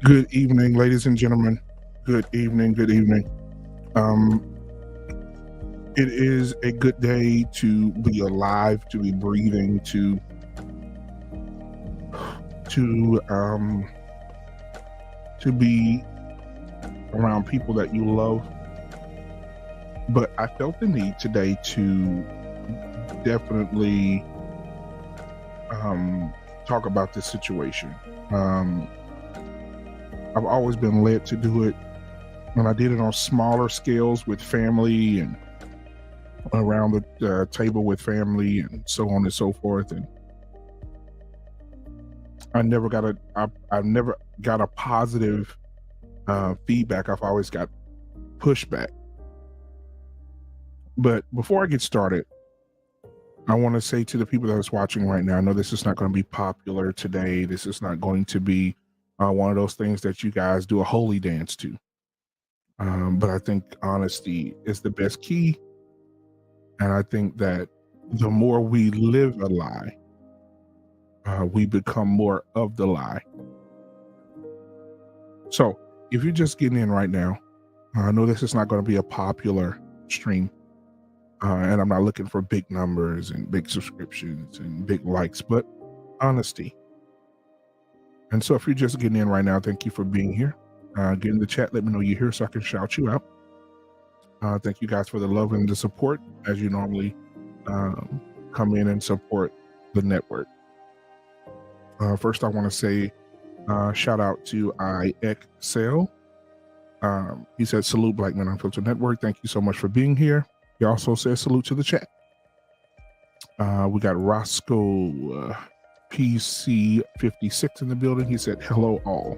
Good evening, ladies and gentlemen. Good evening. Good evening. Um, it is a good day to be alive, to be breathing, to um, to be around people that you love. But I felt the need today to definitely talk about this situation. I've always been led to do it, and I did it on smaller scales with family and around the table with family and so on and so forth. And I never got a positive feedback. I've always got pushback. But before I get started, I want to say to the people that is watching right now, I know this is not going to be popular today. This is not going to be one of those things that you guys do a holy dance to. But I think honesty is the best key. And I think that the more we live a lie, we become more of the lie. So if you're just getting in right now, I know this is not going to be a popular stream. And I'm not looking for big numbers and big subscriptions and big likes, but honesty. And so if you're just getting in right now, thank you for being here. Get in the chat, let me know you're here so I can shout you out. Thank you guys for the love and the support as you normally come in and support the network. First, I want to say shout out to IXL. He said, salute Black Man Unfiltered Network. Thank you so much for being here. He also says salute to the chat. We got Roscoe PC 56 in the building. He said, hello all.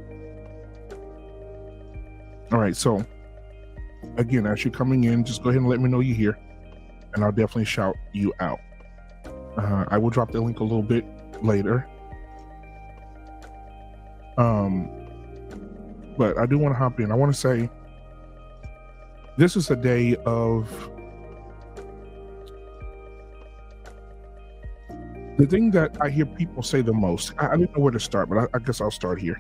All right, so again, as you're coming in, just go ahead and let me know you're here, and I'll definitely shout you out. I will drop the link a little bit later. But I do want to hop in. I want to say this is a day of the thing that I hear people say the most. I didn't know where to start, but I guess I'll start here.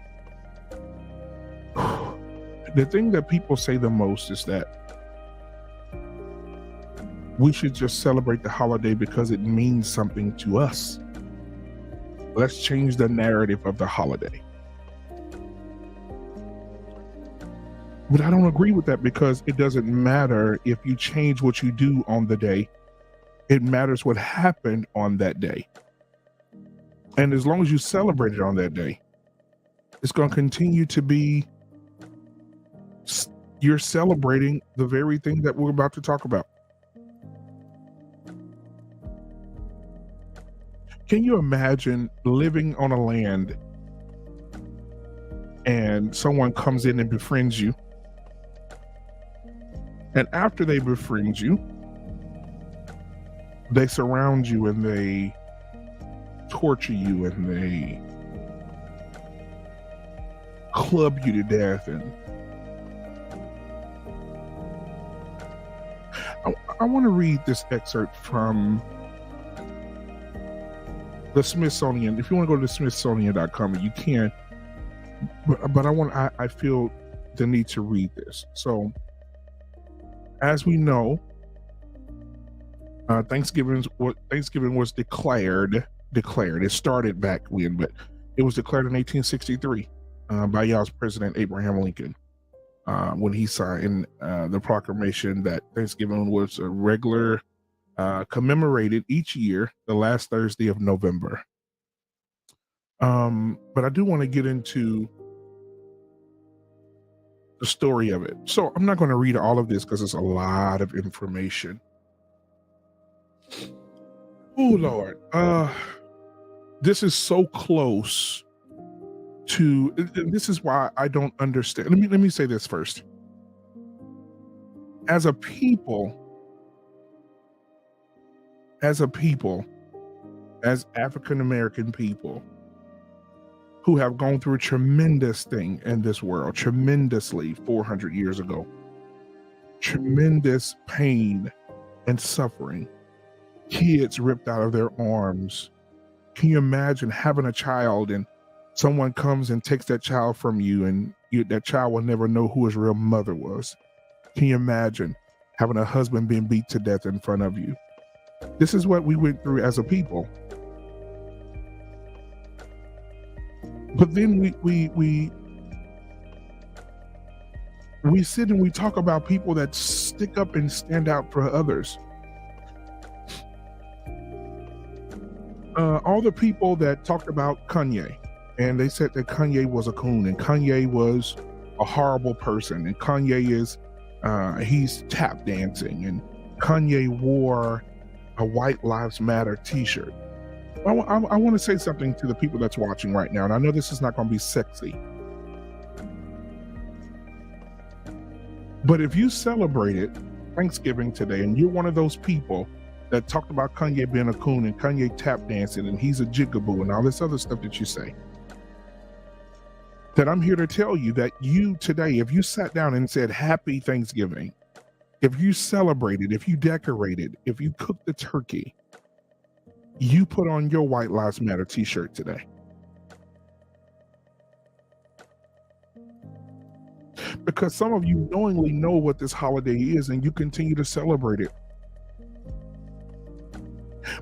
The thing that people say the most is that we should just celebrate the holiday because it means something to us. Let's change the narrative of the holiday. But I don't agree with that, because it doesn't matter if you change what you do on the day. It matters what happened on that day. And as long as you celebrate it on that day, it's going to continue to be, you're celebrating the very thing that we're about to talk about. Can you imagine living on a land and someone comes in and befriends you? And after they befriend you, they surround you and they torture you and they club you to death. And I want to read this excerpt from the Smithsonian. If you want to go to Smithsonian.com, you can. But I feel the need to read this. So, as we know, Thanksgiving was declared. It started back when, but it was declared in 1863 by y'all's President Abraham Lincoln when he signed the proclamation that Thanksgiving was a regular commemorated each year the last Thursday of November. But I do want to get into the story of it. So I'm not going to read all of this because it's a lot of information. Oh Lord, this is so close to. This is why I don't understand. Let me say this first. As a people, as African American people, who have gone through a tremendous thing in this world, tremendously 400 years ago, tremendous pain and suffering, kids ripped out of their arms. Can you imagine having a child and someone comes and takes that child from you and that child will never know who his real mother was. Can you imagine having a husband being beat to death in front of you? This is what we went through as a people. But then we sit and we talk about people that stick up and stand out for others. All the people that talked about Kanye, and they said that Kanye was a coon, and Kanye was a horrible person, and Kanye is he's tap dancing, and Kanye wore a White Lives Matter t-shirt. I want to say something to the people that's watching right now, and I know this is not going to be sexy, but if you celebrated Thanksgiving today and you're one of those people that talked about Kanye being a coon and Kanye tap dancing and he's a jigaboo and all this other stuff that you say, that I'm here to tell you that you today, if you sat down and said happy Thanksgiving, if you celebrated, if you decorated, if you cooked the turkey, you put on your White Lives Matter t-shirt today. Because some of you knowingly know what this holiday is and you continue to celebrate it.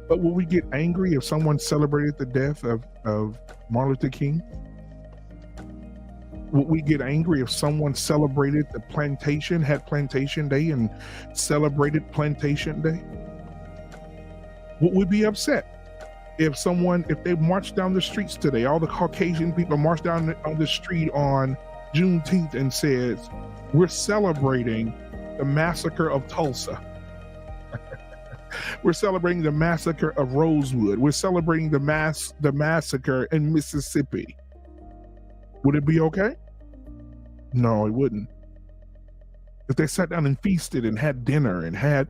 But will we get angry if someone celebrated the death of Martin Luther King? Would we get angry if someone celebrated the plantation, had Plantation Day and celebrated Plantation Day? Would we be upset if they marched down the streets today, all the Caucasian people marched down on the street on Juneteenth and says, we're celebrating the massacre of Tulsa. We're celebrating the massacre of Rosewood. We're celebrating the massacre in Mississippi. Would it be okay? No, it wouldn't. If they sat down and feasted and had dinner and had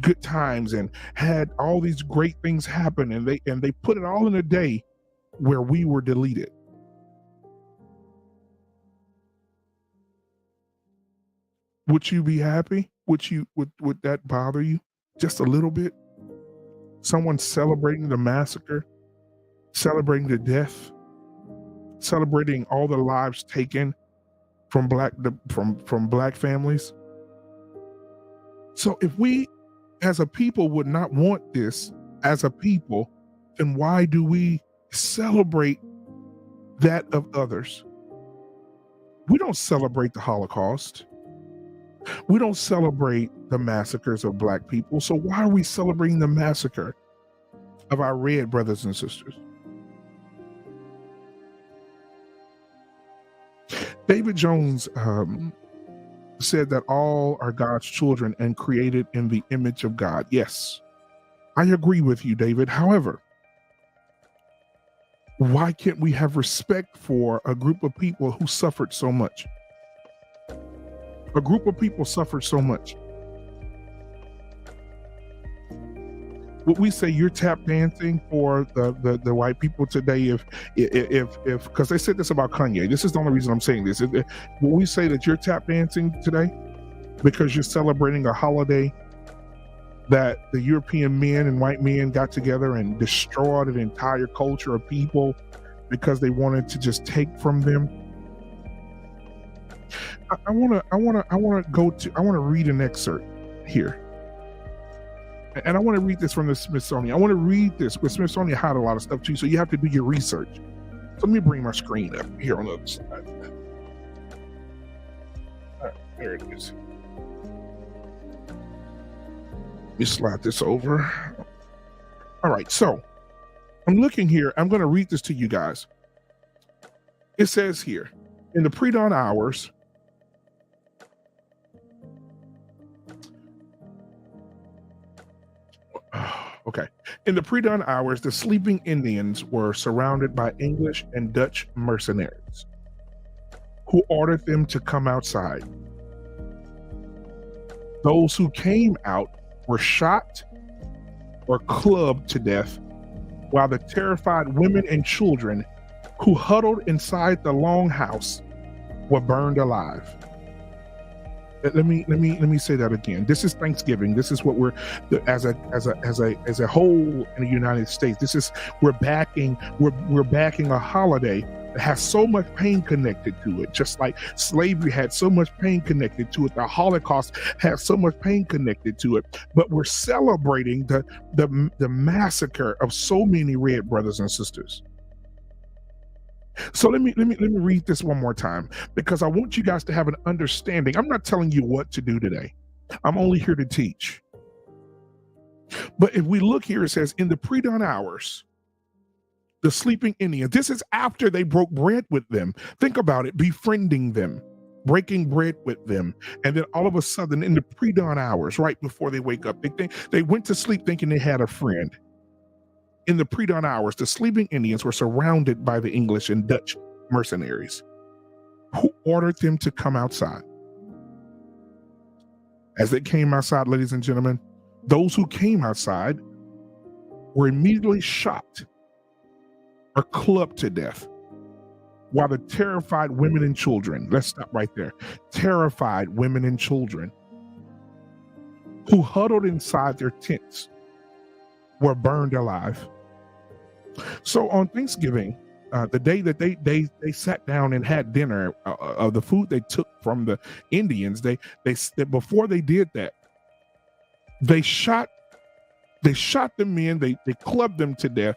good times and had all these great things happen and they put it all in a day where we were deleted. Would you be happy? Would that bother you just a little bit? Someone celebrating the massacre, celebrating the death, celebrating all the lives taken from black families. So if we as a people would not want this as a people, then why do we celebrate that of others? We don't celebrate the Holocaust. We don't celebrate the massacres of black people. So why are we celebrating the massacre of our red brothers and sisters? David Jones said that all are God's children and created in the image of God. Yes, I agree with you, David. However, why can't we have respect for a group of people who suffered so much? A group of people suffered so much. Would we say you're tap dancing for the white people today if because they said this about Kanye. This is the only reason I'm saying this. Would we say that you're tap dancing today because you're celebrating a holiday that the European men and white men got together and destroyed an entire culture of people because they wanted to just take from them? I want to read an excerpt here. And I want to read this from the Smithsonian. I want to read this, but Smithsonian had a lot of stuff too, so you have to do your research. So let me bring my screen up here on the other side. All right, there it is. Let me slide this over. All right, so I'm looking here. I'm going to read this to you guys. It says here, in the pre-dawn hours, okay. In the pre-dawn hours, the sleeping Indians were surrounded by English and Dutch mercenaries who ordered them to come outside. Those who came out were shot or clubbed to death, while the terrified women and children who huddled inside the longhouse were burned alive. Let me say that again. This is Thanksgiving. This is what we're as a whole in the United States. We're backing a holiday has so much pain connected to it, just like slavery had so much pain connected to it. The Holocaust has so much pain connected to it. But we're celebrating the massacre of so many red brothers and sisters. So let me read this one more time, because I want you guys to have an understanding. I'm not telling you what to do today. I'm only here to teach. But if we look here, it says, in the pre-dawn hours, the sleeping Indians, this is after they broke bread with them. Think about it, befriending them, breaking bread with them. And then all of a sudden, in the pre-dawn hours, right before they wake up, they went to sleep thinking they had a friend. In the pre-dawn hours, the sleeping Indians were surrounded by the English and Dutch mercenaries, who ordered them to come outside. As they came outside, ladies and gentlemen, those who came outside were immediately shot or clubbed to death, while the terrified women and children, let's stop right there, terrified women and children who huddled inside their tents were burned alive. So on Thanksgiving, the day that they sat down and had dinner of the food they took from the Indians, they before they did that, they shot the men, they clubbed them to death,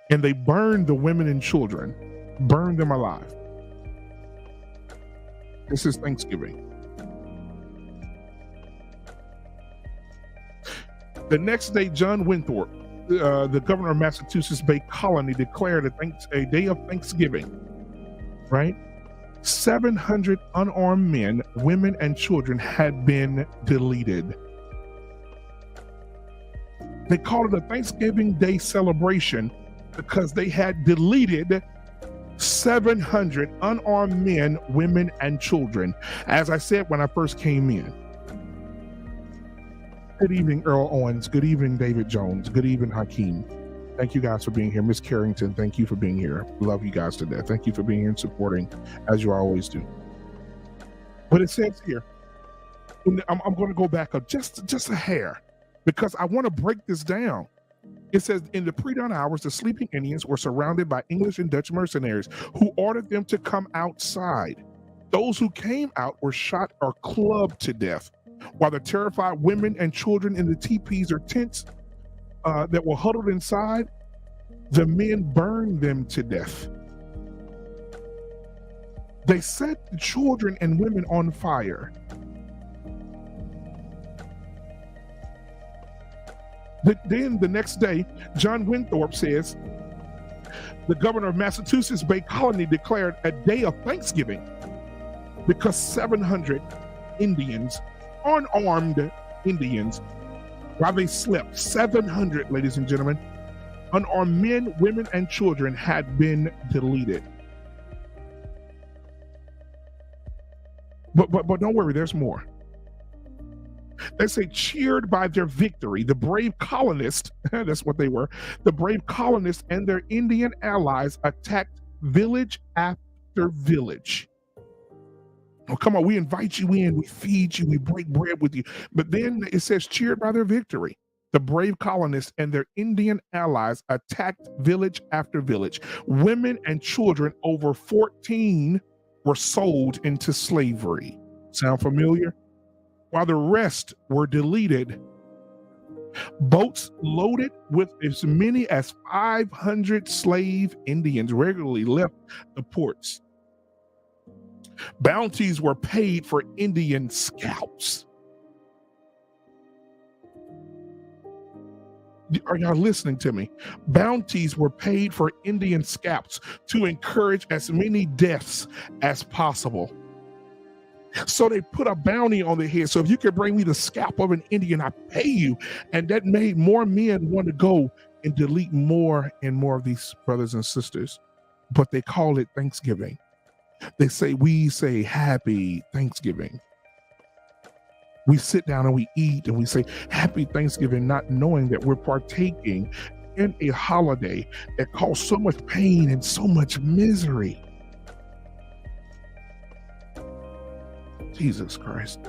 and they burned the women and children, burned them alive. This is Thanksgiving. The next day, John Winthrop, the governor of Massachusetts Bay Colony, declared a day of Thanksgiving, right? 700 unarmed men, women, and children had been deleted. They called it a Thanksgiving Day celebration because they had deleted 700 unarmed men, women, and children. As I said when I first came in. Good evening, Earl Owens. Good evening, David Jones. Good evening, Hakeem. Thank you guys for being here. Miss Carrington, thank you for being here. Love you guys to death. Thank you for being here and supporting, as you always do. But it says here, I'm going to go back up just a hair, because I want to break this down. It says, in the pre-dawn hours, the sleeping Indians were surrounded by English and Dutch mercenaries who ordered them to come outside. Those who came out were shot or clubbed to death, while the terrified women and children in the teepees or tents that were huddled inside, the men burned them to death. They set the children and women on fire. Then the next day, John Winthrop says, the governor of Massachusetts Bay Colony declared a day of Thanksgiving because 700 Indians, unarmed Indians, while they slept, 700, ladies and gentlemen, unarmed men, women, and children had been deleted. But don't worry, there's more. They say, cheered by their victory, the brave colonists, that's what they were, the brave colonists and their Indian allies attacked village after village. Oh, come on, we invite you in, we feed you, we break bread with you. But then it says, cheered by their victory, the brave colonists and their Indian allies attacked village after village. Women and children over 14 were sold into slavery. Sound familiar? While the rest were deleted. Boats loaded with as many as 500 slave Indians regularly left the ports. Bounties were paid for Indian scalps. Are y'all listening to me? Bounties were paid for Indian scalps to encourage as many deaths as possible. So they put a bounty on their head. So if you could bring me the scalp of an Indian, I pay you. And that made more men want to go and delete more and more of these brothers and sisters. But they call it Thanksgiving. We say happy Thanksgiving. We sit down and we eat and we say happy Thanksgiving, not knowing that we're partaking in a holiday that caused so much pain and so much misery. Jesus Christ.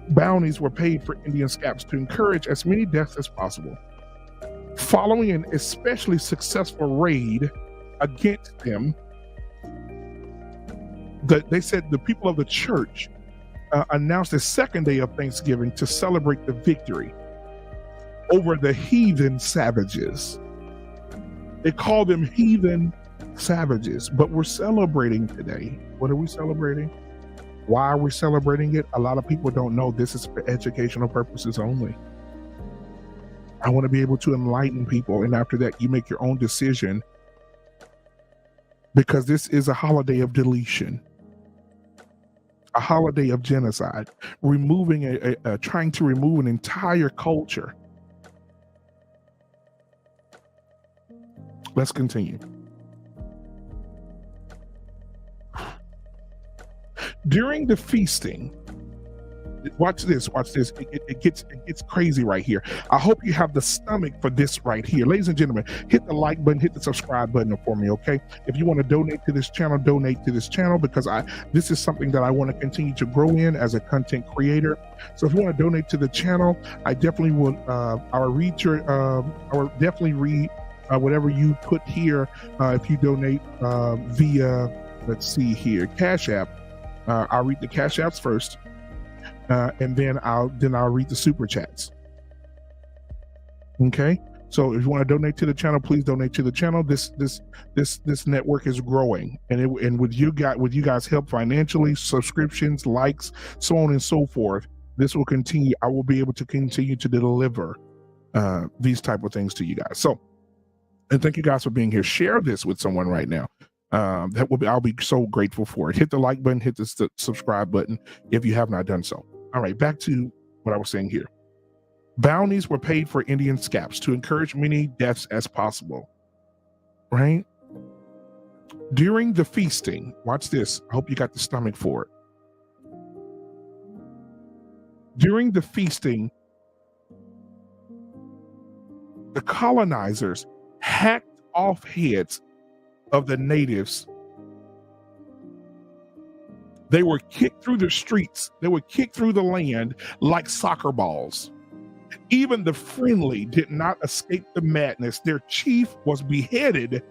Bounties were paid for Indian scalps to encourage as many deaths as possible. Following an especially successful raid against them, they said the people of the church announced the second day of Thanksgiving to celebrate the victory over the heathen savages. They call them heathen savages, but we're celebrating today. What are we celebrating? Why are we celebrating it? A lot of people don't know this is for educational purposes only. I want to be able to enlighten people, and after that, you make your own decision, because this is a holiday of deletion, a holiday of genocide, removing trying to remove an entire culture. Let's continue. During the feasting, watch this. It gets crazy right here. I hope you have the stomach for this right here. Ladies and gentlemen, hit the like button, hit the subscribe button for me, okay? If you want to donate to this channel, donate to this channel, because this is something that I want to continue to grow in as a content creator. So if you want to donate to the channel, I definitely will. I will definitely read whatever you put here. If you donate via, let's see here, Cash App. I'll read the Cash Apps first, and then I'll read the super chats. Okay, so if you want to donate to the channel, please donate to the channel. This network is growing, and with you guys help financially, subscriptions, likes, so on and so forth, this will continue. I will be able to continue to deliver these type of things to you guys. So, and thank you guys for being here. Share this with someone right now. I'll be so grateful for it. Hit the like button, hit the subscribe button if you have not done so. All right, back to what I was saying here. Bounties were paid for Indian scalps to encourage many deaths as possible. Right? During the feasting, watch this. I hope you got the stomach for it. During the feasting, the colonizers hacked off heads of the natives. They were kicked through the streets. They were kicked through the land like soccer balls. Even the friendly did not escape the madness. Their chief was beheaded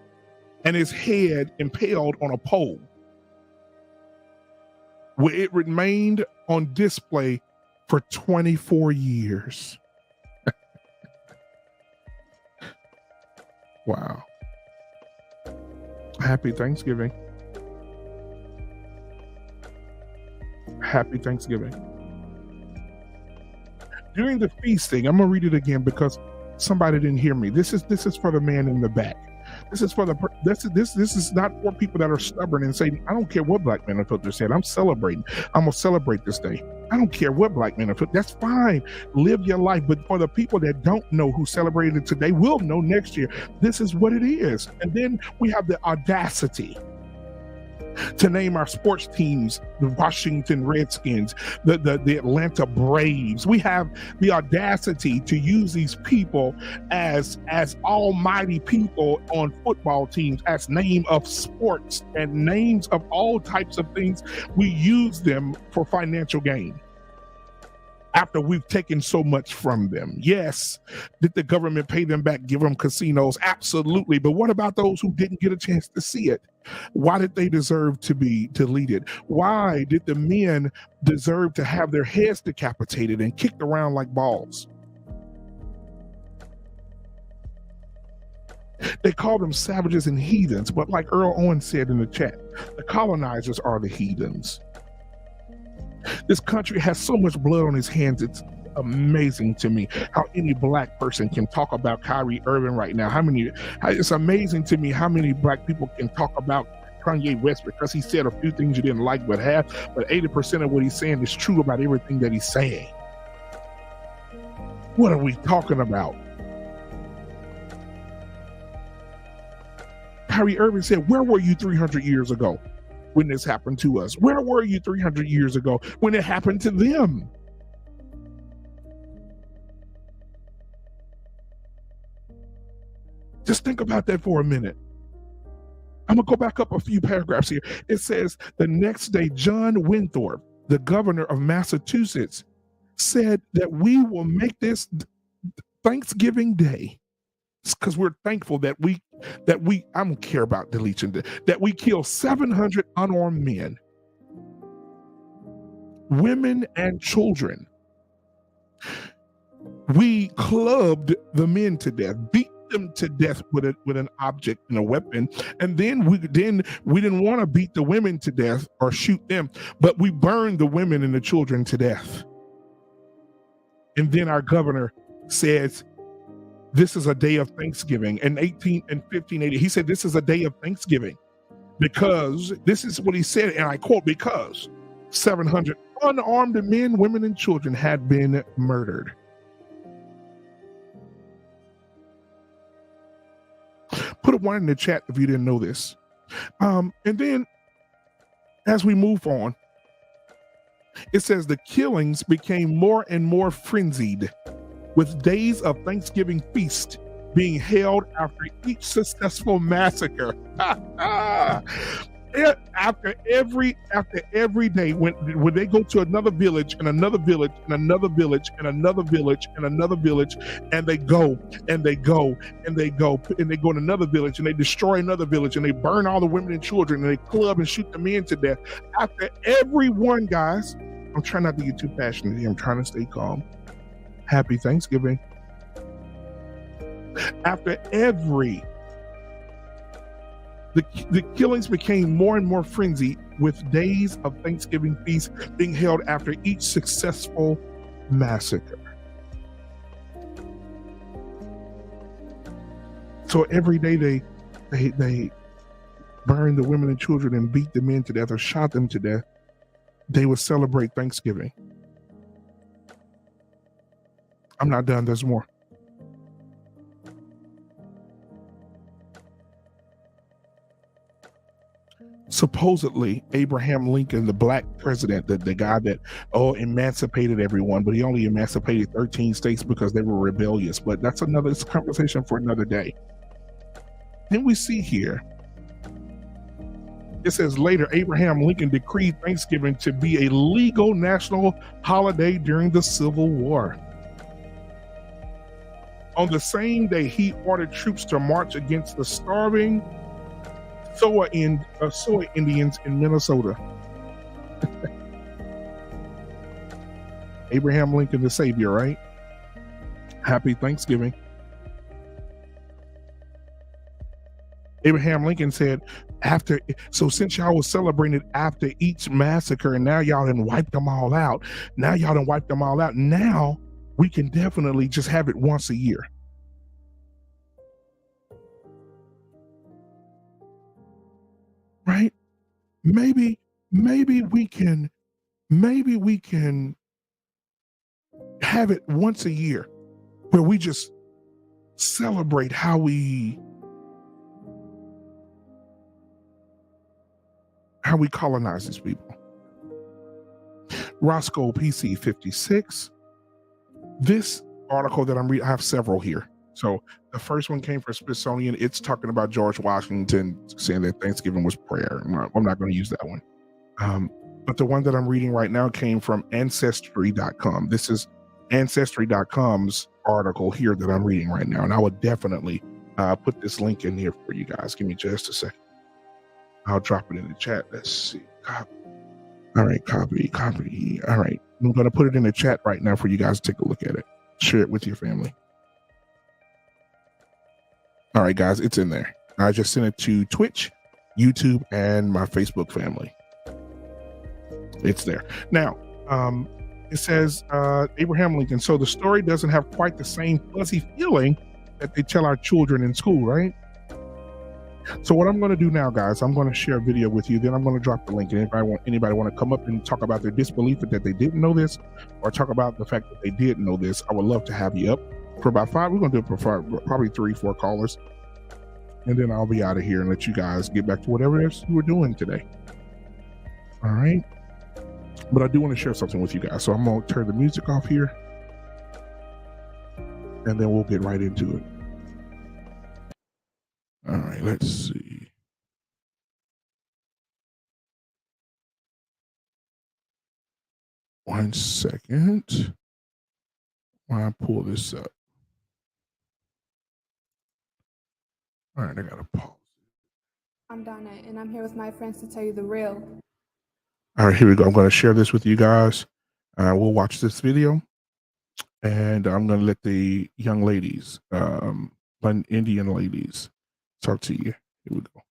and his head impaled on a pole, where it remained on display for 24 years. Wow. Happy Thanksgiving. Happy Thanksgiving. During the feasting, I'm gonna read it again because somebody didn't hear me. This is for the man in the back. This is for this is not for people that are stubborn and say, I don't care what Black Man Unfiltered said. I'm celebrating. I'm gonna celebrate this day. I don't care what Black Man Unfiltered. That's fine. Live your life. But for the people that don't know who celebrated it today, will know next year. This is what it is. And then we have the audacity to name our sports teams the Washington Redskins, the Atlanta Braves. We have the audacity to use these people as almighty people on football teams, as name of sports and names of all types of things. We use them for financial gain after we've taken so much from them. Yes, did the government pay them back, give them casinos? Absolutely. But what about those who didn't get a chance to see it? Why did they deserve to be deleted? Why did the men deserve to have their heads decapitated and kicked around like balls? They call them savages and heathens, but like Earl Owens said in the chat, the colonizers are the heathens. This country has so much blood on its hands. It's amazing to me how any Black person can talk about Kyrie Irving right now. It's amazing to me how many Black people can talk about Kanye West because he said a few things you didn't like, but 80% of what he's saying is true about everything that he's saying. What are we talking about? Kyrie Irving said, where were you 300 years ago when this happened to us? Where were you 300 years ago when it happened to them? Just think about that for a minute. I'm gonna go back up a few paragraphs here. It says, the next day, John Winthrop, the governor of Massachusetts, said that we will make this Thanksgiving Day because we're thankful that we I don't care about deletion, that we killed 700 unarmed men, women, and children. We clubbed the men to death, beat them to death with an object and a weapon, and then we didn't want to beat the women to death or shoot them, but we burned the women and the children to death. And then our governor says, this is a day of Thanksgiving. In 1580, he said, this is a day of Thanksgiving because this is what he said, and I quote, because 700 unarmed men, women, and children had been murdered. Put a 1 in the chat if you didn't know this. And then as we move on, it says the killings became more and more frenzied, with days of Thanksgiving feast being held after each successful massacre. After every day, when they go to another village and another village and another village and another village and another village, and they go and they go and they go and they go to another village and they destroy another village and they burn all the women and children and they club and shoot the men to death. After every one, guys, I'm trying not to get too passionate here. I'm trying to stay calm. Happy Thanksgiving. After every, the killings became more and more frenzied, with days of Thanksgiving feast being held after each successful massacre. So every day they burned the women and children and beat the men to death or shot them to death. They would celebrate Thanksgiving. I'm not done. There's more. Supposedly, Abraham Lincoln, the black president, the guy that emancipated everyone, but he only emancipated 13 states because they were rebellious. But that's another conversation for another day. Then we see here, it says later, Abraham Lincoln decreed Thanksgiving to be a legal national holiday during the Civil War. On the same day, he ordered troops to march against the starving Soy Indians in Minnesota. Abraham Lincoln, the savior, right? Happy Thanksgiving. Abraham Lincoln said, since y'all was celebrating after each massacre and now y'all done wiped them all out, now we can definitely just have it once a year. Right? Maybe we can have it once a year where we just celebrate how we colonize these people. Roscoe PC 56. This article that I'm reading, I have several here. So the first one came from Smithsonian. It's talking about George Washington saying that Thanksgiving was prayer. I'm not going to use that one. But the one that I'm reading right now came from Ancestry.com. This is Ancestry.com's article here that I'm reading right now. And I would definitely put this link in here for you guys. Give me just a second. I'll drop it in the chat. Let's see. Copy. All right, copy. All right. I'm going to put it in the chat right now for you guys to take a look at it. Share it with your family. All right, guys, it's in there. I just sent it to Twitch, YouTube, and my Facebook family. It's there. Now, it says Abraham Lincoln. So the story doesn't have quite the same fuzzy feeling that they tell our children in school, right? So what I'm going to do now, guys, I'm going to share a video with you. Then I'm going to drop the link. And if anybody want to come up and talk about their disbelief that they didn't know this, or talk about the fact that they did know this, I would love to have you up for about 5. We're going to do it for probably 3-4 callers. And then I'll be out of here and let you guys get back to whatever it is you were doing today. All right. But I do want to share something with you guys. So I'm going to turn the music off here. And then we'll get right into it. All right, let's see. One second while I pull this up. All right, I gotta pause. I'm Donna, and I'm here with my friends to tell you the real. All right, here we go. I'm going to share this with you guys. We'll watch this video, and I'm going to let the young ladies, Indian ladies, talk to you. Here we go.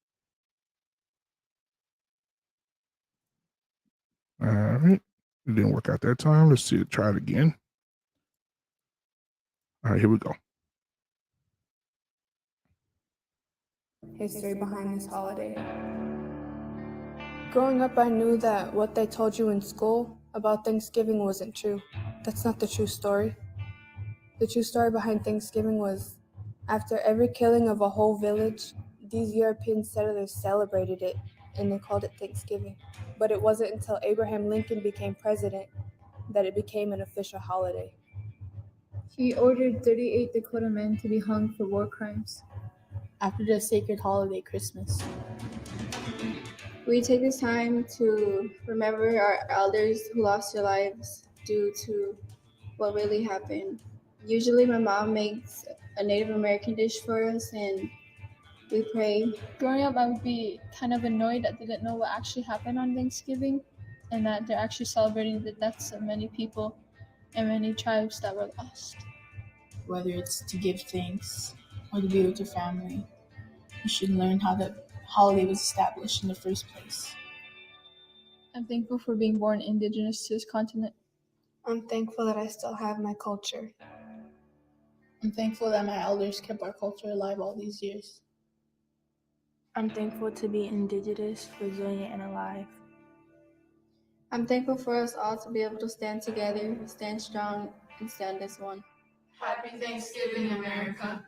All right, it didn't work out that time. Let's see. Try it again. All right, here we go. History behind this holiday. Growing up, I knew that what they told you in school about Thanksgiving wasn't true. That's not the true story. The true story behind Thanksgiving was, after every killing of a whole village, these European settlers celebrated it, and they called it Thanksgiving. But it wasn't until Abraham Lincoln became president that it became an official holiday. He ordered 38 Dakota men to be hung for war crimes. After the sacred holiday Christmas. We take this time to remember our elders who lost their lives due to what really happened. Usually my mom makes a Native American dish for us and we pray. Growing up, I would be kind of annoyed that they didn't know what actually happened on Thanksgiving and that they're actually celebrating the deaths of many people and many tribes that were lost. Whether it's to give thanks or to be with your family, you should learn how the holiday was established in the first place. I'm thankful for being born indigenous to this continent. I'm thankful that I still have my culture. I'm thankful that my elders kept our culture alive all these years. I'm thankful to be indigenous, resilient, and alive. I'm thankful for us all to be able to stand together, stand strong, and stand as one. Happy Thanksgiving, America.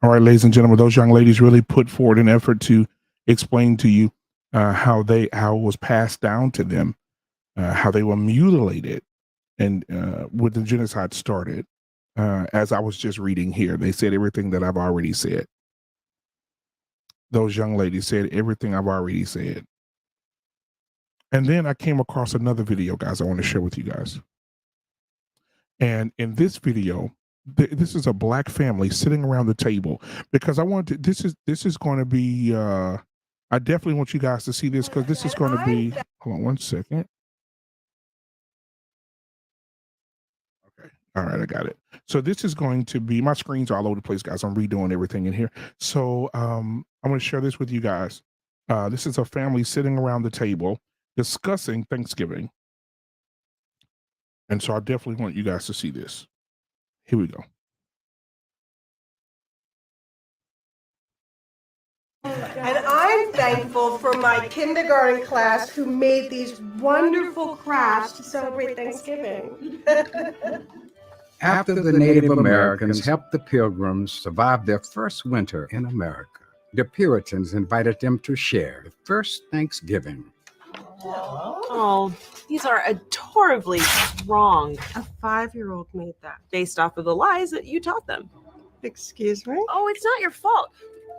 All right, ladies and gentlemen, those young ladies really put forward an effort to explain to you how it was passed down to them, how they were mutilated, and when the genocide started. As I was just reading here, they said everything that I've already said. Those young ladies said everything I've already said. And then I came across another video, guys, I want to share with you guys. And in this video, this is a Black family sitting around the table, because I want to, this is going to be, I definitely want you guys to see this, because this is going to be, hold on one second. Okay. All right, I got it. So this is going to be, my screens are all over the place, guys. I'm redoing everything in here. So I'm going to share this with you guys. This is a family sitting around the table discussing Thanksgiving. And so I definitely want you guys to see this. Here we go. And I'm thankful for my kindergarten class who made these wonderful crafts to celebrate Thanksgiving. After the Native Americans helped the Pilgrims survive their first winter in America, the Puritans invited them to share the first Thanksgiving. Oh, these are adorably wrong. A 5-year-old made that. Based off of the lies that you taught them. Excuse me? Oh, it's not your fault.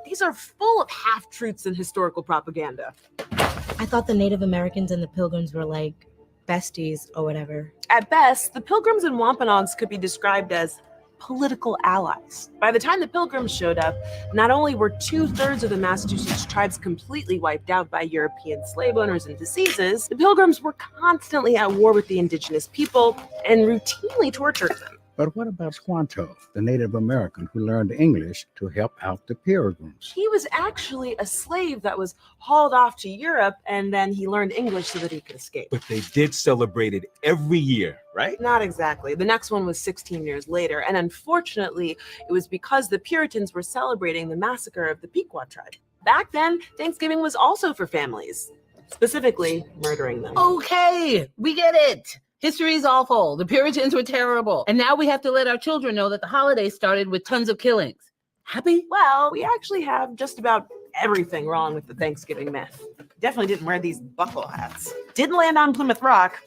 These are full of half-truths and historical propaganda. I thought the Native Americans and the Pilgrims were like besties or whatever. At best, the Pilgrims and Wampanoags could be described as political allies. By the time the Pilgrims showed up, not only were 2/3 of the Massachusetts tribes completely wiped out by European slave owners and diseases, the Pilgrims were constantly at war with the indigenous people and routinely tortured them. But what about Squanto, the Native American who learned English to help out the Pilgrims? He was actually a slave that was hauled off to Europe, and then he learned English so that he could escape. But they did celebrate it every year, right? Not exactly. The next one was 16 years later, and unfortunately, it was because the Puritans were celebrating the massacre of the Pequot tribe. Back then, Thanksgiving was also for families, specifically murdering them. Okay, we get it. History is awful. The Puritans were terrible. And now we have to let our children know that the holiday started with tons of killings. Happy? Well, we actually have just about everything wrong with the Thanksgiving myth. Definitely didn't wear these buckle hats. Didn't land on Plymouth Rock.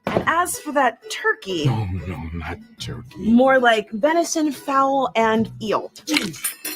And as for that turkey... No, not turkey. More like venison, fowl, and eel.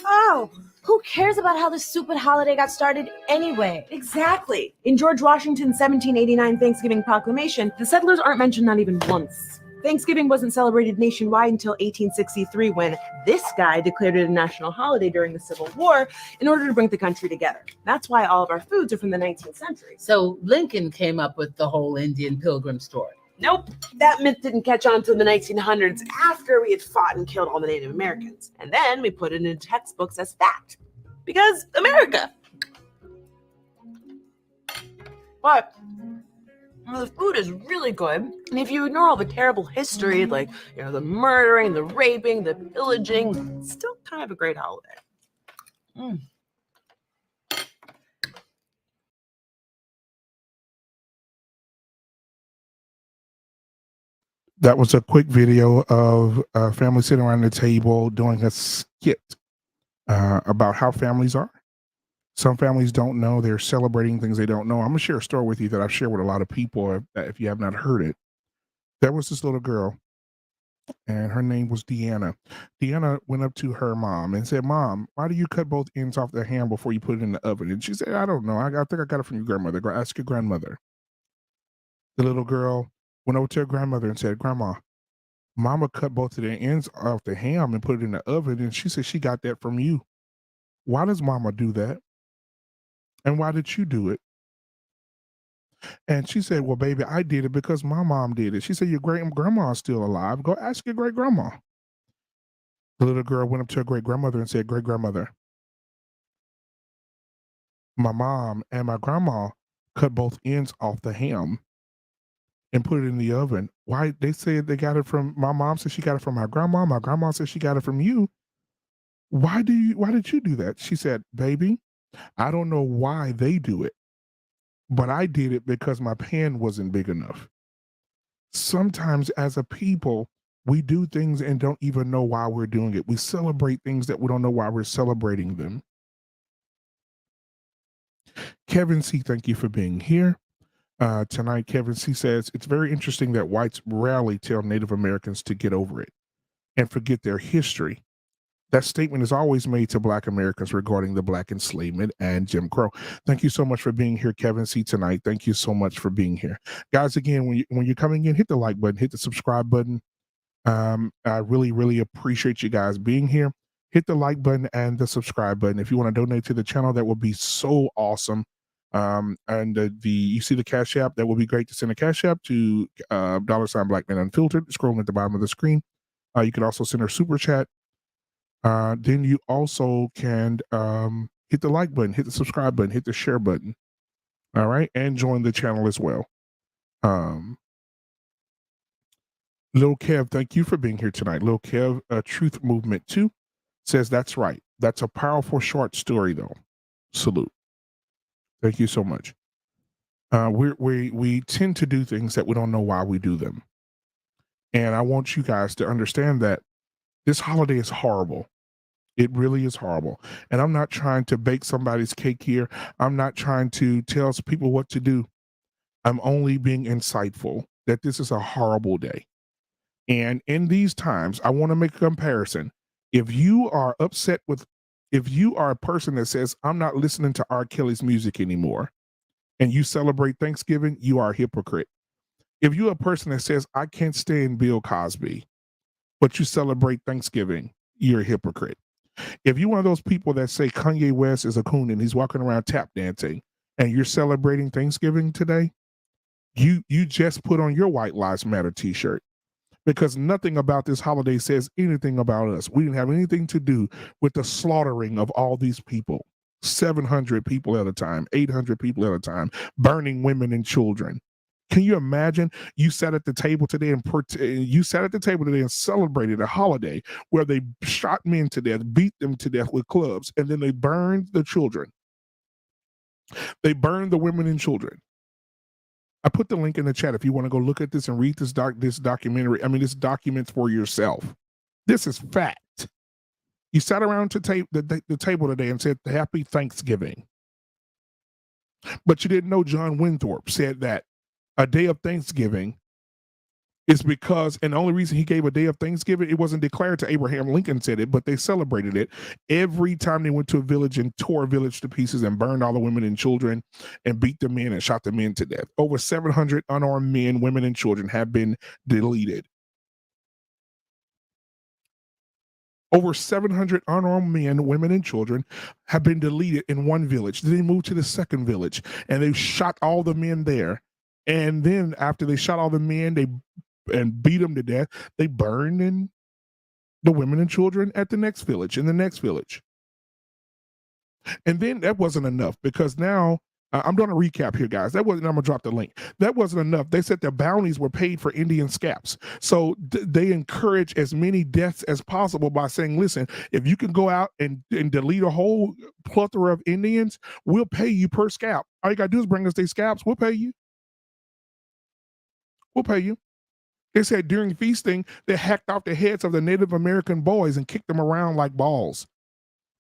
Oh, Who cares about how this stupid holiday got started anyway? Exactly. In George Washington's 1789 Thanksgiving Proclamation, the settlers aren't mentioned not even once. Thanksgiving wasn't celebrated nationwide until 1863 when this guy declared it a national holiday during the Civil War in order to bring the country together. That's why all of our foods are from the 19th century. So Lincoln came up with the whole Indian pilgrim story. Nope, that myth didn't catch on until the 1900s after we had fought and killed all the Native Americans. And then we put it in textbooks as fact. Because America. But the food is really good. And if you ignore all the terrible history, like, the murdering, the raping, the pillaging, it's still kind of a great holiday. That was a quick video of a family sitting around the table doing a skit about how families are. Some families don't know. They're celebrating things they don't know. I'm going to share a story with you that I've shared with a lot of people if you have not heard it. There was this little girl, and her name was Deanna. Deanna went up to her mom and said, "Mom, why do you cut both ends off the ham before you put it in the oven?" And she said, "I don't know. I think I got it from your grandmother. Go ask your grandmother." The little girl went over to her grandmother and said, "Grandma, Mama cut both of the ends off the ham and put it in the oven, and she said she got that from you. Why does Mama do that? And why did you do it?" And she said, "Well, baby, I did it because my mom did it." She said, "Your great-grandma is still alive. Go ask your great-grandma." The little girl went up to her great-grandmother and said, "Great-grandmother, my mom and my grandma cut both ends off the ham and put it in the oven. Why? They said they got it from, my mom said she got it from my grandma said she got it from you. Why did you do that?" She said, "Baby, I don't know why they do it, but I did it because my pan wasn't big enough." Sometimes as a people, we do things and don't even know why we're doing it. We celebrate things that we don't know why we're celebrating them. Kevin C., thank you for being here. Tonight, Kevin C. says, "It's very interesting that whites rarely tell Native Americans to get over it and forget their history. That statement is always made to Black Americans regarding the Black enslavement and Jim Crow." Thank you so much for being here, Kevin C., tonight. Thank you so much for being here. Guys, again, when you're coming in, hit the like button, hit the subscribe button. I really, really appreciate you guys being here. Hit the like button and the subscribe button. If you want to donate to the channel, that would be so awesome. You see the Cash App, that would be great to send a Cash App to $ Black Man Unfiltered, scrolling at the bottom of the screen. You can also send a super chat. Then you also can hit the like button, hit the subscribe button, hit the share button. All right, and join the channel as well. Lil Kev, thank you for being here tonight. Lil Kev, Truth Movement 2 says, "That's right. That's a powerful short story, though. Salute." Thank you so much. We tend to do things that we don't know why we do them. And I want you guys to understand that this holiday is horrible. It really is horrible. And I'm not trying to bake somebody's cake here. I'm not trying to tell people what to do. I'm only being insightful that this is a horrible day. And in these times, I want to make a comparison. If you are a person that says, "I'm not listening to R. Kelly's music anymore," and you celebrate Thanksgiving, you are a hypocrite. If you're a person that says, "I can't stand Bill Cosby," but you celebrate Thanksgiving, you're a hypocrite. If you're one of those people that say Kanye West is a coon and he's walking around tap dancing and you're celebrating Thanksgiving today, you just put on your White Lives Matter t-shirt, because nothing about this holiday says anything about us. We didn't have anything to do with the slaughtering of all these people, 700 people at a time, 800 people at a time, burning women and children. Can you imagine? You sat at the table today and celebrated a holiday where they shot men to death, beat them to death with clubs, and then they burned the children. They burned the women and children. I put the link in the chat if you want to go look at this and read this documentary. This document for yourself. This is fact. You sat around to the table today and said Happy Thanksgiving. But you didn't know John Winthrop said that a day of Thanksgiving It's because, and the only reason he gave a day of Thanksgiving, it wasn't declared to Abraham Lincoln said it, but they celebrated it every time they went to a village and tore a village to pieces and burned all the women and children and beat the men and shot the men to death. Over 700 unarmed men, women, and children have been deleted. Over 700 unarmed men, women, and children have been deleted in one village. Then they moved to the second village and they shot all the men there. And then after they shot all the men, and beat them to death, they burned in the women and children at the next village, in the next village. And then that wasn't enough, because now I'm going to recap here, guys. I'm going to drop the link. That wasn't enough. They said the bounties were paid for Indian scalps. So they encourage as many deaths as possible by saying, listen, if you can go out and delete a whole plethora of Indians, we'll pay you per scalp. All you got to do is bring us their scalps. We'll pay you. We'll pay you. They said during feasting, they hacked off the heads of the Native American boys and kicked them around like balls.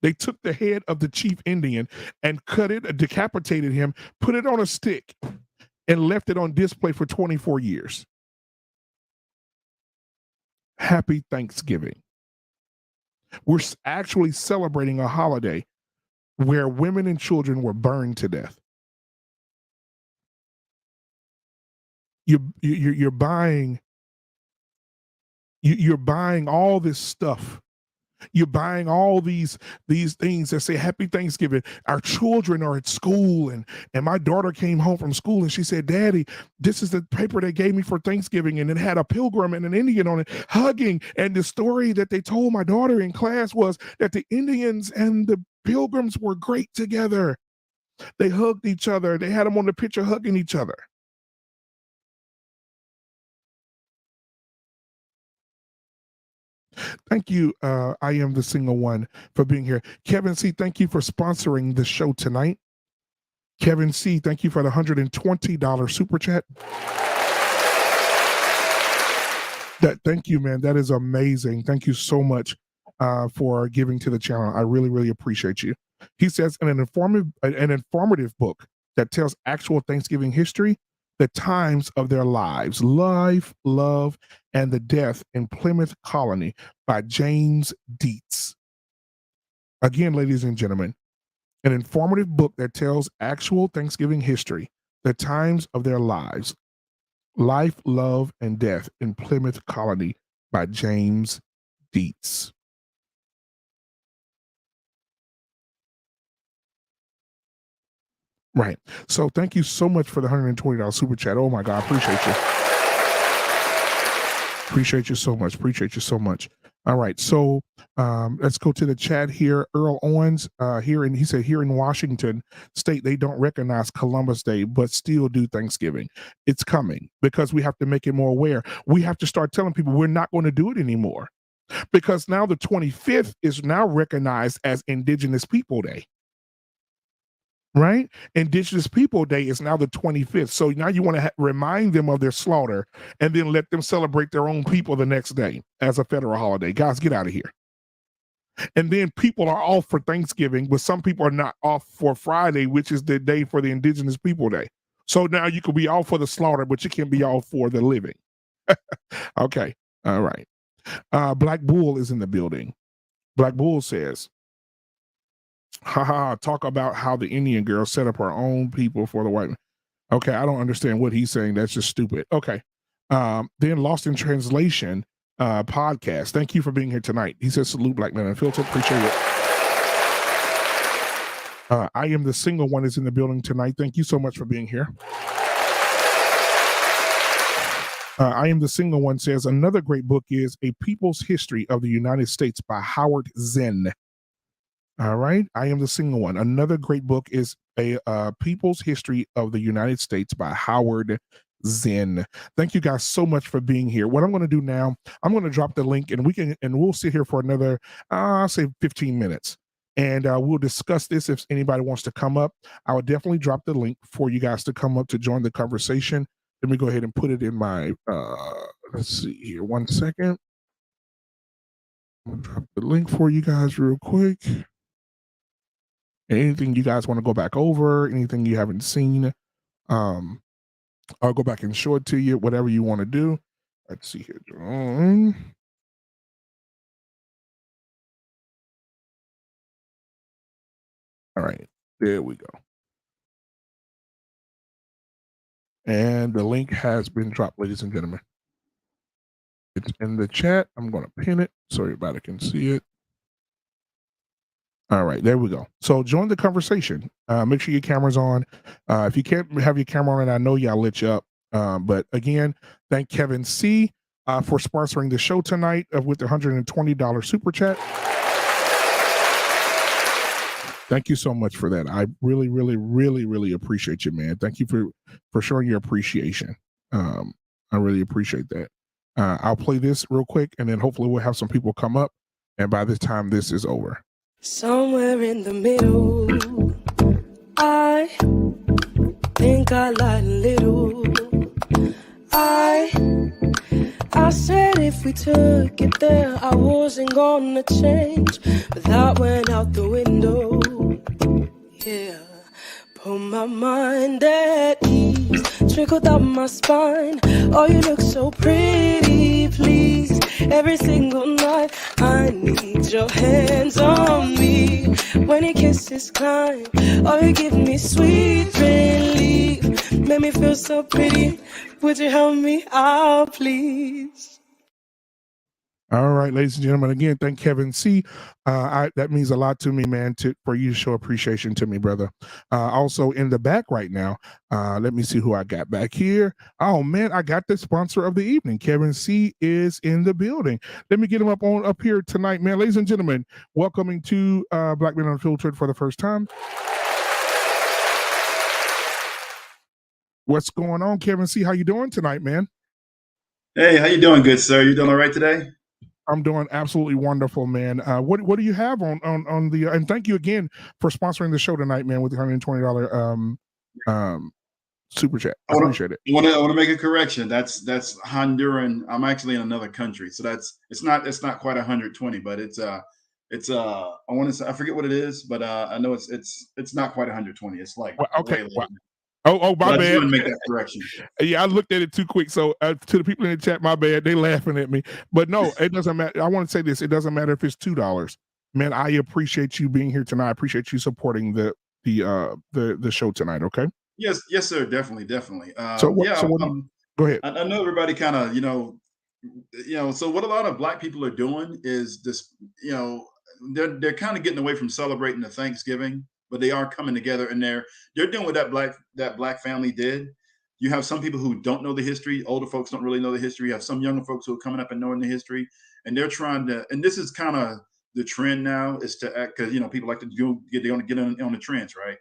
They took the head of the chief Indian and cut it, decapitated him, put it on a stick, and left it on display for 24 years. Happy Thanksgiving. We're actually celebrating a holiday where women and children were burned to death. You're buying all this stuff. You're buying all these things that say Happy Thanksgiving. Our children are at school, and my daughter came home from school and she said, Daddy, this is the paper they gave me for Thanksgiving, and it had a pilgrim and an Indian on it hugging. And the story that they told my daughter in class was that the Indians and the pilgrims were great together. They hugged each other. They had them on the picture hugging each other. Thank you, I Am the Single One, for being here. Kevin C., thank you for sponsoring the show tonight. Kevin C., thank you for the $120 super chat. Thank you, man. That is amazing. Thank you so much for giving to the channel. I really, really appreciate you. He says, an informative book that tells actual Thanksgiving history, the times of their lives, life, love, and the death in Plymouth Colony by James Dietz. Again, ladies and gentlemen, an informative book that tells actual Thanksgiving history, the times of their lives, life, love, and death in Plymouth Colony by James Dietz. Right. So thank you so much for the $120 super chat. Oh my God, appreciate you. Appreciate you so much. Appreciate you so much. All right. So let's go to the chat here. Earl Owens he said here in Washington State, they don't recognize Columbus Day, but still do Thanksgiving. It's coming because we have to make it more aware. We have to start telling people we're not going to do it anymore, because now the 25th is now recognized as Indigenous People Day. Right? Indigenous People Day is now the 25th. So now you want to remind them of their slaughter and then let them celebrate their own people the next day as a federal holiday. Guys, get out of here. And then people are off for Thanksgiving, but some people are not off for Friday, which is the day for the Indigenous People Day. So now you could be off for the slaughter, but you can't be off for the living. Okay. All right. Black Bull is in the building. Black Bull says, haha, talk about how the Indian girl set up her own people for the white man. Okay, I don't understand what he's saying. That's just stupid. Okay. Then Lost in Translation podcast. Thank you for being here tonight. He says, salute, Black Man Unfiltered. Appreciate it. I Am the Single One is in the building tonight. Thank you so much for being here. I Am the Single One says, another great book is A People's History of the United States by Howard Zinn. All right. I Am the Single One. Another great book is A People's History of the United States by Howard Zinn. Thank you guys so much for being here. What I'm going to do now, I'm going to drop the link and we'll sit here for another, I'll say 15 minutes. And we'll discuss this. If anybody wants to come up, I will definitely drop the link for you guys to come up to join the conversation. Let me go ahead and put it in my, let's see here, 1 second. I'm going to drop the link for you guys real quick. Anything you guys want to go back over, anything you haven't seen, I'll go back and show it to you, whatever you want to do. Let's see here, John. All right, there we go. And the link has been dropped, ladies and gentlemen. It's in the chat. I'm going to pin it so everybody can see it. All right, there we go. So join the conversation. Make sure your camera's on. If you can't have your camera on, I know y'all lit you up. But again, thank Kevin C. For sponsoring the show tonight with the $120 super chat. Thank you so much for that. I really, really, really, really appreciate you, man. Thank you for showing your appreciation. I really appreciate that. I'll play this real quick, and then hopefully we'll have some people come up. And by the time this is over. Somewhere in the middle, I think I lied a little. I said if we took it there, I wasn't gonna change, but that went out the window. Yeah, put my mind at ease, trickled up my spine. Oh, you look so pretty, please. Every single night, I need your hands on me. When your kisses climb, oh, you give me sweet relief. Make me feel so pretty. Would you help me out, please? All right, ladies and gentlemen, again, thank Kevin C. That means a lot to me, man, for you to show appreciation to me, brother. Also in the back right now, let me see who I got back here. Oh, man, I got the sponsor of the evening. Kevin C. is in the building. Let me get him up here tonight, man. Ladies and gentlemen, welcoming to Black Man Unfiltered for the first time. What's going on, Kevin C.? How you doing tonight, man? Hey, how you doing, good sir? You doing all right today? I'm doing absolutely wonderful, man. What do you have on the? And thank you again for sponsoring the show tonight, man, with the $120 super chat. I appreciate it. I want to make a correction. That's Honduran. I'm actually in another country, so it's not quite 120, but it's I want to say, I forget what it is, but I know it's not quite 120. It's like okay. Oh, my bad. I just want to make that correction. Yeah, I looked at it too quick. So to the people in the chat, my bad. They laughing at me. But no, it doesn't matter. I want to say this. It doesn't matter if it's $2. Man, I appreciate you being here tonight. I appreciate you supporting the show tonight. Okay. Yes, sir. Definitely. Go ahead. I know everybody kind of, so what a lot of Black people are doing is this, they're kind of getting away from celebrating the Thanksgiving, but they are coming together and they're doing what that black family did. You have some people who don't know the history. Older folks don't really know the history. You have some younger folks who are coming up and knowing the history, and they're trying to. And this is kind of the trend now, is to act, because people like to get on the trends, right?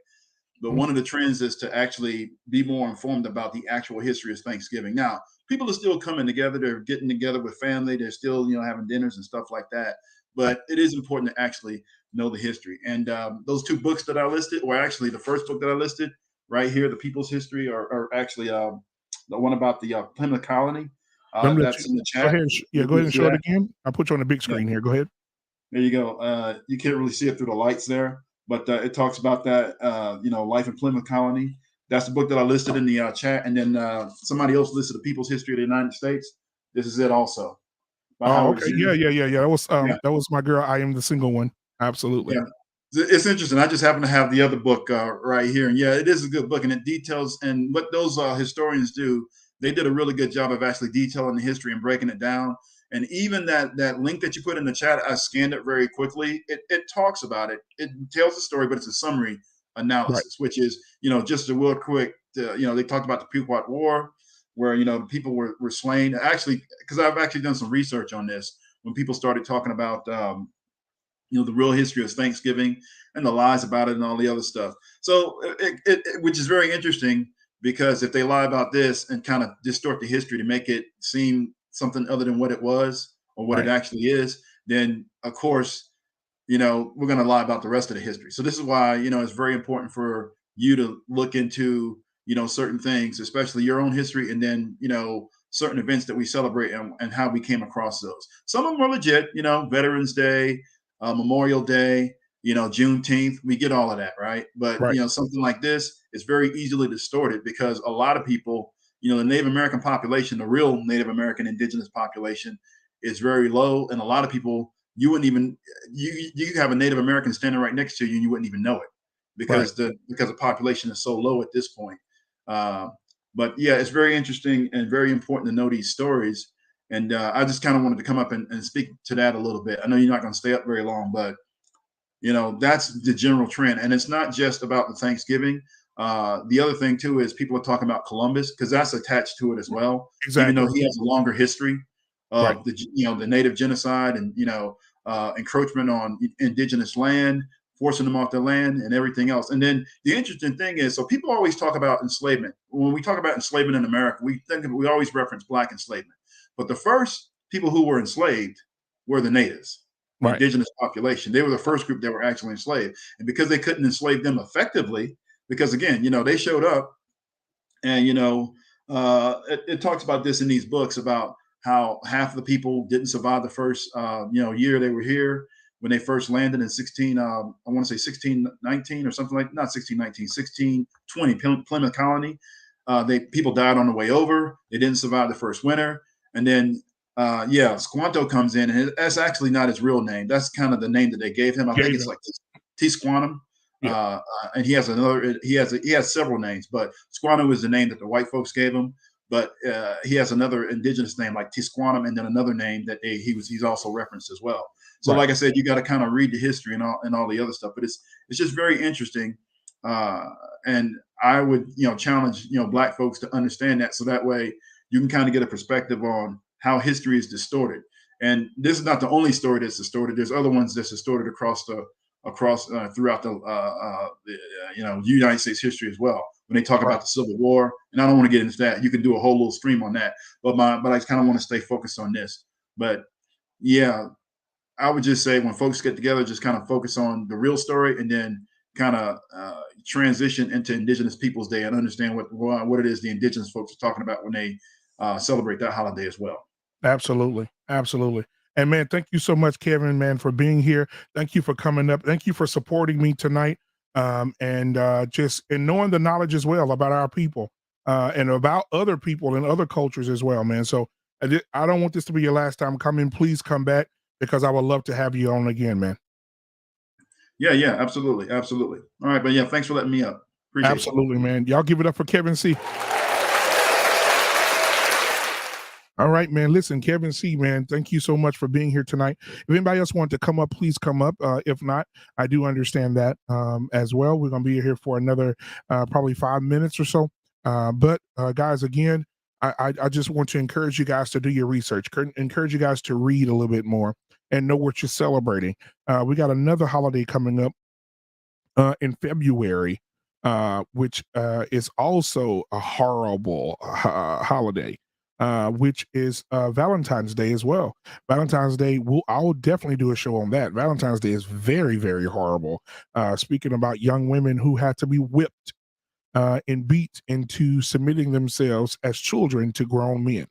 But one of the trends is to actually be more informed about the actual history of Thanksgiving. Now, people are still coming together. They're getting together with family. They're still having dinners and stuff like that. But it is important to actually know the history. And those two books that I listed, or actually the first book that I listed right here, The People's History, are actually the one about the Plymouth Colony. That's in the chat. Go ahead and show it again. I'll put you on the big screen here. Go ahead. There you go. You can't really see it through the lights there, but it talks about that, life in Plymouth Colony. That's the book that I listed in the chat. And then somebody else listed The People's History of the United States. This is it also. Oh, okay. Yeah. That was my girl. I Am the Single One. Absolutely. Yeah. It's interesting. I just happen to have the other book right here. And yeah, it is a good book, and it details, and what those historians do, they did a really good job of actually detailing the history and breaking it down. And even that link that you put in the chat, I scanned it very quickly. It talks about it. It tells the story, but it's a summary analysis, which is, just a real quick, they talked about the Pequot War, where, people were slain. Actually, because I've actually done some research on this, when people started talking about, the real history of Thanksgiving and the lies about it and all the other stuff. So, which is very interesting, because if they lie about this and kind of distort the history to make it seem something other than what it was or what it actually is, then of course, we're going to lie about the rest of the history. So this is why, it's very important for you to look into, certain things, especially your own history, and then, certain events that we celebrate and how we came across those. Some of them are legit, Veterans Day, Memorial Day, Juneteenth, we get all of that, right? But something like this is very easily distorted, because a lot of people the Native American population, the real Native American indigenous population, is very low, and a lot of people, you wouldn't even, you have a Native American standing right next to you and you wouldn't even know it because the population is so low at this point. But yeah, it's very interesting and very important to know these stories. And I just kind of wanted to come up and speak to that a little bit. I know you're not going to stay up very long, but that's the general trend. And it's not just about the Thanksgiving. The other thing too is people are talking about Columbus, because that's attached to it as well. Exactly. Even though he has a longer history of the native genocide and encroachment on indigenous land, forcing them off their land and everything else. And then the interesting thing is, so people always talk about enslavement. When we talk about enslavement in America, we always reference Black enslavement. But the first people who were enslaved were the natives, the indigenous population. They were the first group that were actually enslaved. And because they couldn't enslave them effectively, because again, they showed up and, it talks about this in these books about how half of the people didn't survive the first, year they were here when they first landed in 1619 or something like, not 1619, 1620, Plymouth colony. People died on the way over. They didn't survive the first winter. And then, Squanto comes in, and that's actually not his real name. That's kind of the name that they gave him. I think it's like Tisquantum. Yeah. And he has several names, but Squanto is the name that the white folks gave him. But he has another indigenous name like Tisquantum, and then another name that he's also referenced as well. So, like I said, you got to kind of read the history and all the other stuff. But it's just very interesting, and I would challenge Black folks to understand that, so that way you can kind of get a perspective on how history is distorted. And this is not the only story that's distorted. There's other ones that's distorted across throughout the United States history as well. When they talk about the Civil War, and I don't want to get into that. You can do a whole little stream on that. But I kind of want to stay focused on this. But yeah, I would just say when folks get together, just kind of focus on the real story, and then kind of transition into Indigenous Peoples Day and understand what it is the Indigenous folks are talking about when they celebrate that holiday as well. Absolutely. And man, thank you so much, Kevin, man, for being here. Thank you for coming up. Thank you for supporting me tonight. And knowing the knowledge as well about our people and about other people and other cultures as well, man. So I don't want this to be your last time coming. Please come back, because I would love to have you on again, man. Yeah, absolutely. All right, but yeah, thanks for letting me up. Appreciate absolutely, man. Y'all give it up for Kevin C. All right, man. Listen, Kevin C, man, thank you so much for being here tonight. If anybody else wants to come up, please come up. If not, I do understand that as well. We're going to be here for another probably 5 minutes or so. But guys, again, I just want to encourage you guys to do your research, encourage you guys to read a little bit more and know what you're celebrating. We got another holiday coming up in February, which is also a horrible holiday. Which is Valentine's Day as well. Valentine's Day, I'll definitely do a show on that. Valentine's Day is very, very horrible. Speaking about young women who had to be whipped and beat into submitting themselves as children to grown men.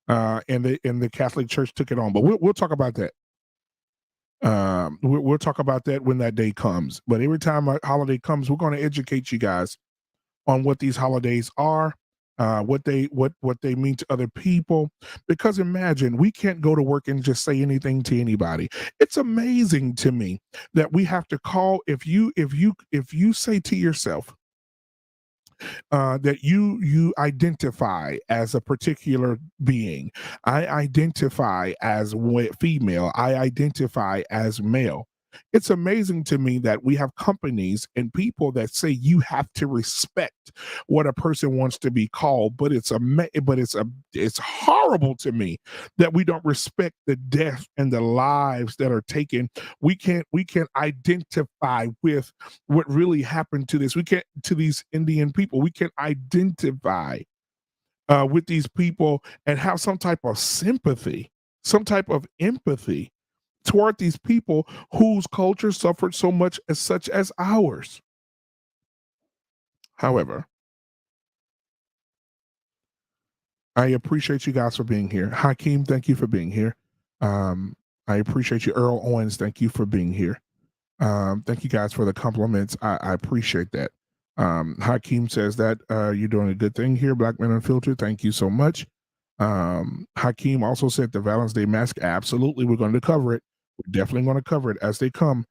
And the Catholic Church took it on. But we'll talk about that. We'll talk about that when that day comes. But every time a holiday comes, we're going to educate you guys on what these holidays are. What they mean to other people, because imagine we can't go to work and just say anything to anybody. It's amazing to me that we have to call if you say to yourself that you identify as a particular being. I identify as female. I identify as male. It's amazing to me that we have companies and people that say you have to respect what a person wants to be called, but it's horrible to me that we don't respect the death and the lives that are taken. We can't identify with what really happened to these Indian people. We can't identify with these people and have some type of sympathy, some type of empathy toward these people whose culture suffered so much such as ours. However, I appreciate you guys for being here. Hakeem, thank you for being here. I appreciate you. Earl Owens, thank you for being here. Thank you guys for the compliments. I appreciate that. Hakeem says that you're doing a good thing here, Black Man Unfiltered. Thank you so much. Hakeem also said the Valentine's Day mask. Absolutely, we're going to cover it. We're definitely going to cover it as they come.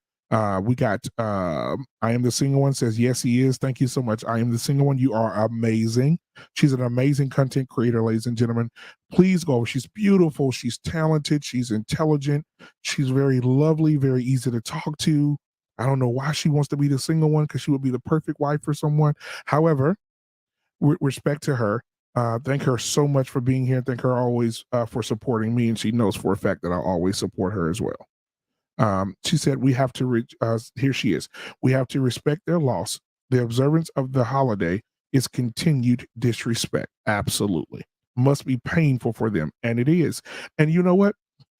We got I Am the Single One says, yes, he is. Thank you so much. I Am the Single One. You are amazing. She's an amazing content creator, ladies and gentlemen. Please go. She's beautiful. She's talented. She's intelligent. She's very lovely, very easy to talk to. I don't know why she wants to be the single one, because she would be the perfect wife for someone. However, respect to her. Thank her so much for being here. Thank her always for supporting me, and she knows for a fact that I always support her as well. She said, we have to, here she is, we have to respect their loss. The observance of the holiday is continued disrespect. Absolutely. Must be painful for them. And it is. And you know what?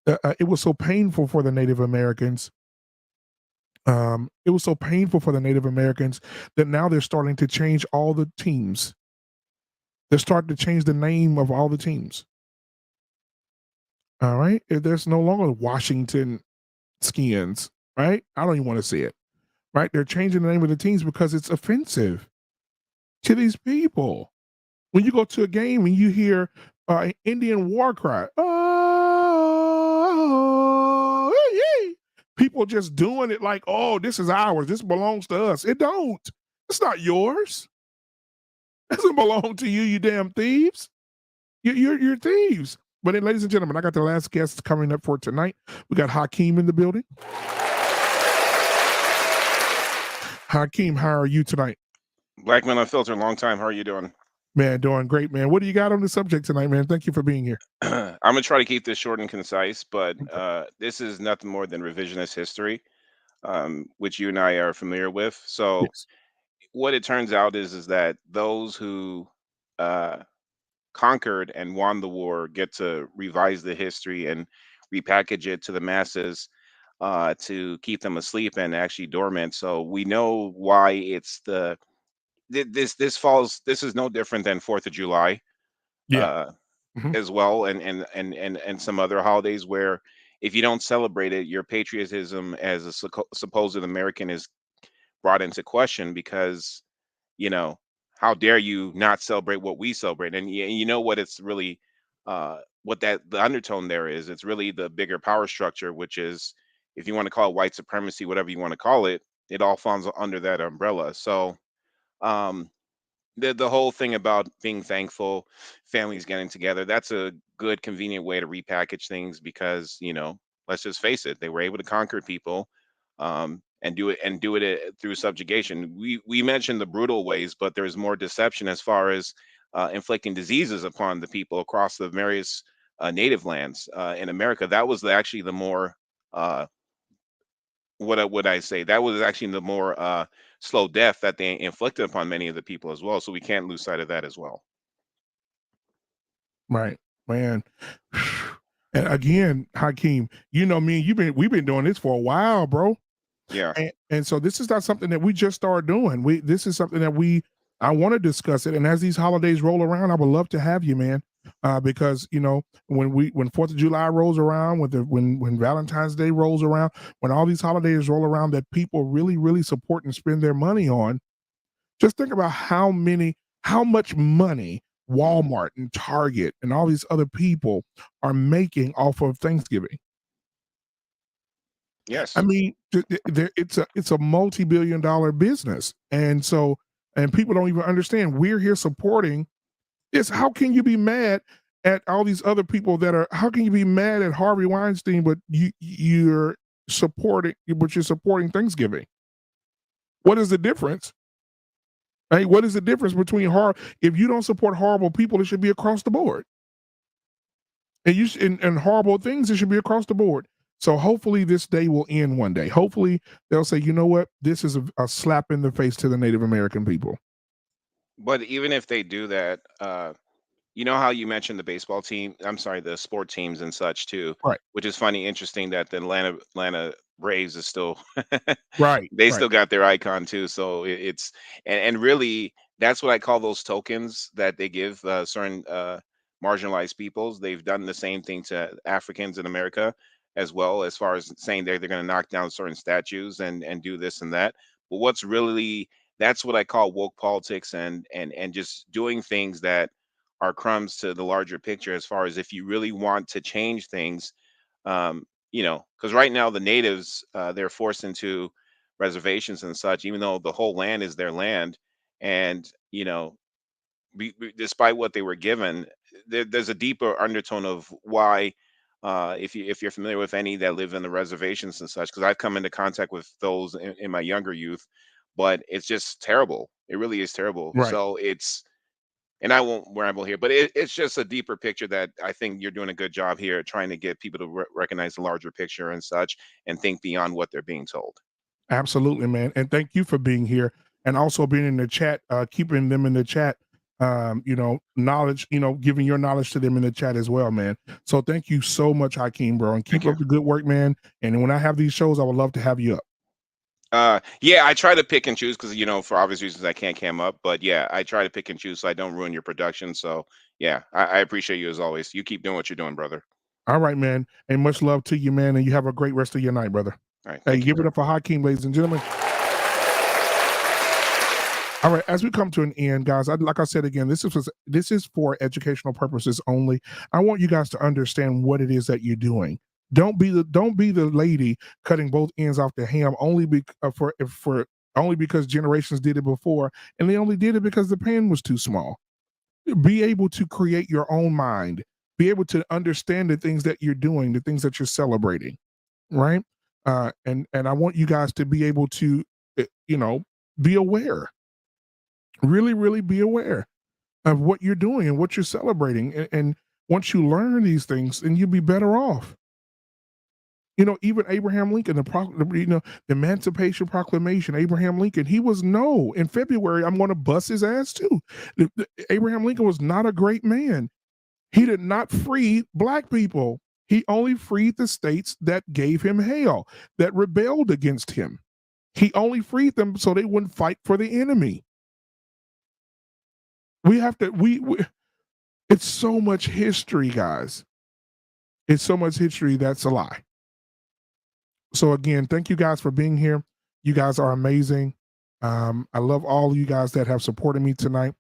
It was so painful for the Native Americans. It was so painful for the Native Americans that now they're starting to change all the teams. They're starting to change the name of all the teams. All right. There's no longer Washington Skins, right? I don't even want to say it, right? They're changing the name of the teams because it's offensive to these people. When you go to a game and you hear Indian war cry, oh, yeah. People just doing it like, oh, this is ours. This belongs to us. It don't. It's not yours. It doesn't belong to you, you damn thieves. You're thieves. But then, ladies and gentlemen, I got the last guest coming up for tonight. We got Hakeem in the building. Hakeem, how are you tonight? Black Man Unfiltered, long time. How are you doing? Man, doing great, man. What do you got on the subject tonight, man? Thank you for being here. I'm going to try to keep this short and concise, but this is nothing more than revisionist history, which you and I are familiar with. So Yes. what it turns out is that those who conquered and won the war get to revise the history and repackage it to the masses to keep them asleep and actually dormant. So we know why it's this is no different than 4th of July. Yeah. As well, and some other holidays where if you don't celebrate it, your patriotism as a supposed American is brought into question because, how dare you not celebrate what we celebrate? And you know what it's really, what the undertone there is. It's really the bigger power structure, which is, if you want to call it white supremacy, whatever you want to call it, it all falls under that umbrella. So, um, the whole thing about being thankful, families getting together, that's a good convenient way to repackage things because, let's just face it, they were able to conquer people and do it through subjugation. We mentioned the brutal ways, but there's more deception as far as inflicting diseases upon the people across the various native lands in America. That was actually the more what would I say? That was actually the more slow death that they inflicted upon many of the people as well. So we can't lose sight of that as well. Right, man. And again, Hakeem, you know me, we've been doing this for a while, bro. Yeah. And so this is not something that we just started doing. This is something that I want to discuss it. And as these holidays roll around, I would love to have you, man. Because when 4th of July rolls around, when Valentine's Day rolls around, when all these holidays roll around that people really, really support and spend their money on, just think about how much money Walmart and Target and all these other people are making off of Thanksgiving. Yes. I mean, it's a multi-billion-dollar business. And people don't even understand we're here supporting this. How can you be mad at all these other people how can you be mad at Harvey Weinstein, but you're supporting Thanksgiving? What is the difference? Hey, what is the difference between if you don't support horrible people, it should be across the board. And horrible things, it should be across the board. So hopefully this day will end one day. Hopefully they'll say, you know what? This is a slap in the face to the Native American people. But even if they do that, you know how you mentioned the baseball team? I'm sorry, the sport teams and such too. Right. Which is funny, interesting that the Atlanta Braves is still right. They right. still got their icon too. So it's and really that's what I call those tokens that they give certain marginalized peoples. They've done the same thing to Africans in America as well, as far as saying they're going to knock down certain statues and do this and that. But what's really that's what I call woke politics, and just doing things that are crumbs to the larger picture. As far as if you really want to change things, because right now the natives, they're forced into reservations and such, even though the whole land is their land. And despite what they were given, there's a deeper undertone of why. If you're familiar with any that live in the reservations and such, because I've come into contact with those in my younger youth, but it's just terrible. It really is terrible. Right. So and I won't ramble here, but it's just a deeper picture that I think you're doing a good job here, trying to get people to recognize the larger picture and such, and think beyond what they're being told. Absolutely, man. And thank you for being here and also being in the chat, keeping them in the chat. Knowledge, giving your knowledge to them in the chat as well, man. So thank you so much, Hakeem, bro, and keep up the good work, man. And when I have these shows, I would love to have you up. Yeah, I try to pick and choose because for obvious reasons I can't cam up. But yeah, I try to pick and choose so I don't ruin your production. So yeah, I appreciate you as always. You keep doing what you're doing, brother. All right, man. And much love to you, man. And you have a great rest of your night, brother. All right. Hey, give it up for Hakeem, ladies and gentlemen. All right, as we come to an end, guys, like I said again, this is for educational purposes only. I want you guys to understand what it is that you're doing. Don't be the lady cutting both ends off the ham only because generations did it before, and they only did it because the pan was too small. Be able to create your own mind. Be able to understand the things that you're doing, the things that you're celebrating, right? And I want you guys to be able to, be aware. Really, really be aware of what you're doing and what you're celebrating. And once you learn these things, then you'll be better off. Even Abraham Lincoln, the Emancipation Proclamation, Abraham Lincoln, he was in February, I'm going to bust his ass too. Abraham Lincoln was not a great man. He did not free Black people. He only freed the states that gave him hell, that rebelled against him. He only freed them so they wouldn't fight for the enemy. We have to, it's so much history, guys. It's so much history that's a lie. So again, thank you guys for being here. You guys are amazing. I love all of you guys that have supported me tonight.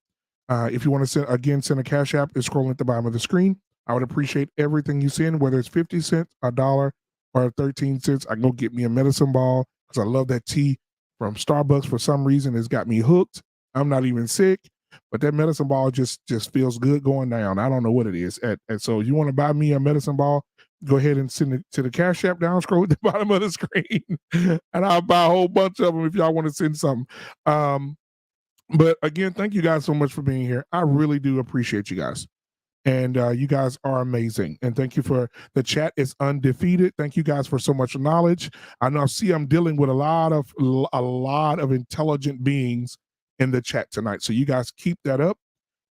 If you want to send a Cash App, it's scrolling at the bottom of the screen. I would appreciate everything you send, whether it's 50 cents, $1, or 13 cents. I can go get me a medicine ball because I love that tea from Starbucks. For some reason, it's got me hooked. I'm not even sick, but that medicine ball just feels good going down. I don't know what it is. And so you want to buy me a medicine ball, go ahead and send it to the Cash App down, scroll at the bottom of the screen, and I'll buy a whole bunch of them if y'all want to send something. But again, thank you guys so much for being here. I really do appreciate you guys. And you guys are amazing. And thank you for the chat is undefeated. Thank you guys for so much knowledge. I know I'm dealing with a lot of intelligent beings in the chat tonight. So you guys keep that up.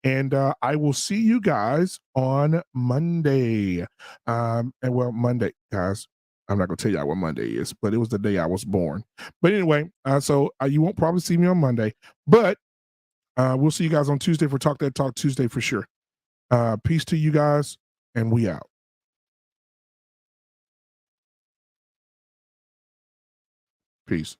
And I will see you guys on Monday. Monday, guys. I'm not going to tell y'all what Monday is, but it was the day I was born. But anyway, so you won't probably see me on Monday, but we'll see you guys on Tuesday for Talk That Talk Tuesday for sure. Peace to you guys, and we out. Peace.